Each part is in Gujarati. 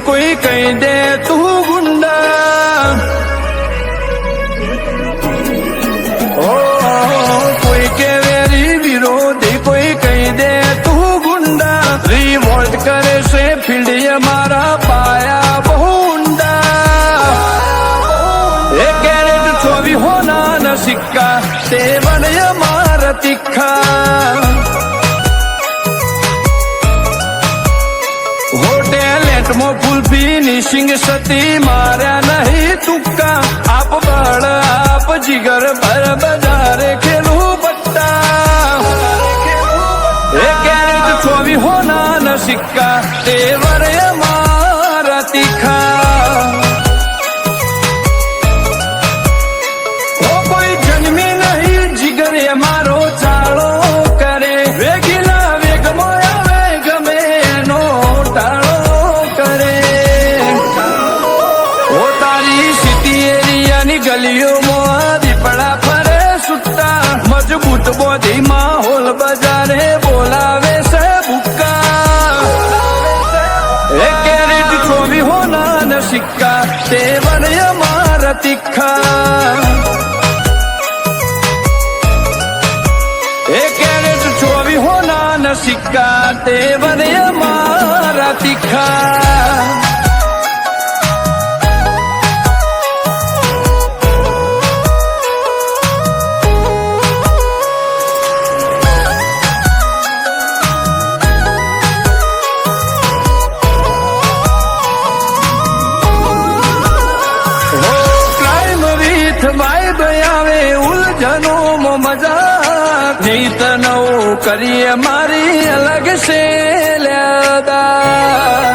કોઈ કહી દે તું ગુંડા, ઓ કોઈ કે વેરી વિરોધી કોઈ કહી દે તું ગુંડા, રિવોલ્ટ કરે છે ફીલ્ડ મારા પાયા બહુ ઊંડા, એ કેરેટ 24 હોના સિક્કા તે વનય મારા તીખા, ફૂલ ફિનિશિંગ સતી માર્યા નહીં તુક્કા, આપ બળ આપ જીગર ભર બજારે ખેલું પટ્ટા, એ કેરેટ 24 હોના સિક્કા તે વરે મારા તીખા, ઓ કોઈ જન્મી નહીં જીગર એ મારો ચાળો કરે, વેગીલા વેગમાં આવે ગમે એનો ટાળો, ગલીઓમાં દીપડા ફરે સુટ્ટા, મજબૂત બોધી માહોલ બજારે બોલાવે છે ભૂક્કા, એ કેરેટ 24 હોના સિક્કા તે વનય મારા તીખા, એ કેરેટ 24 હોના સિક્કા તે વનય મારા તીખા, વાઇબ આવે ઉલઝનો મજા, નીત નવું કરીએ મારી અલગ છે લેદા,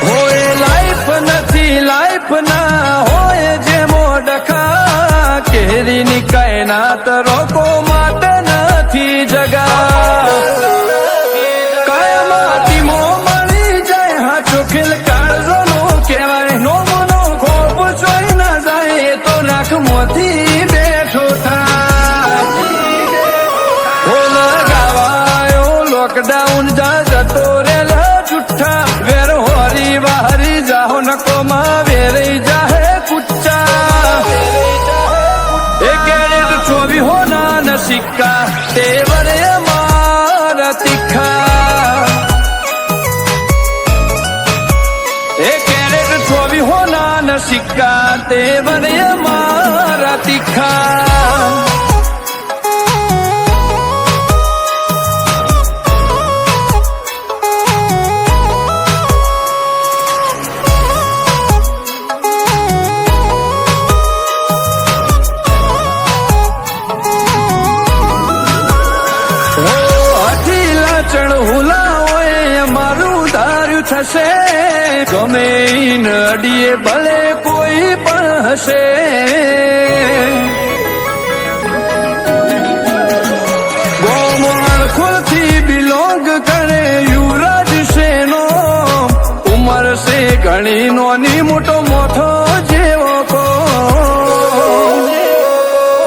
હોય લાઈફ નથી લાઈફ ના હોય જેમો ડખા, કેરીની કાયનાત રોકો માટે નથી જગા, કાયમાતી મો મળી જાય હાચો ખેલ કાળજો નો કહેવાય, નો મોતી બેઠો થાય, ઓ લગાવાયો લોકડાઉન જા જતો રેલા જુઠ્ઠા, વેર હોરી વાહરી જાહો નકોમાં વેરી જાહે કુચ્ચા, એ કેરેટ 24 હોના સિક્કા તે વરે મારા તીખા, એ કેરેટ 24 હોના સિક્કા તે વરે મારા તીખા, હઠીલા ચણ હુલા હોય મારું ધાર્યું થશે, ગમે અડીએ ભલે કોઈ પણ હશે, ગોમણ ખુલથી બિલોંગ કરે યુવરાજ શેનો, ઉંમર છે ઘણી નોની મોટો મોટો જેવો કો,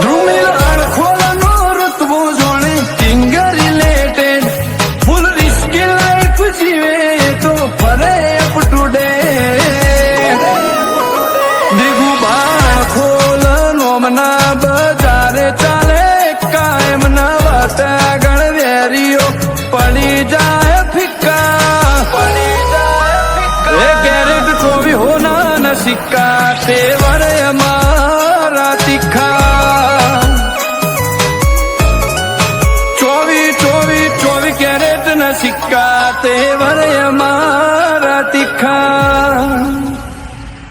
ધ્રુમિલ અણખોલનો ઋતવો જોણે કિંગ રિલેટેડ, ફૂલ રિસ્કી લાઈફ જીવે તો ફરે અપ ટુ ડેટ, દીગુ બાણ ખોલ નોમના બજારે ચાલે કાયમ ના વાત આગળ વેરીઓ પડી જાય ફિક્કા, એ કેરેટ 24 હોના સિક્કા તે વરે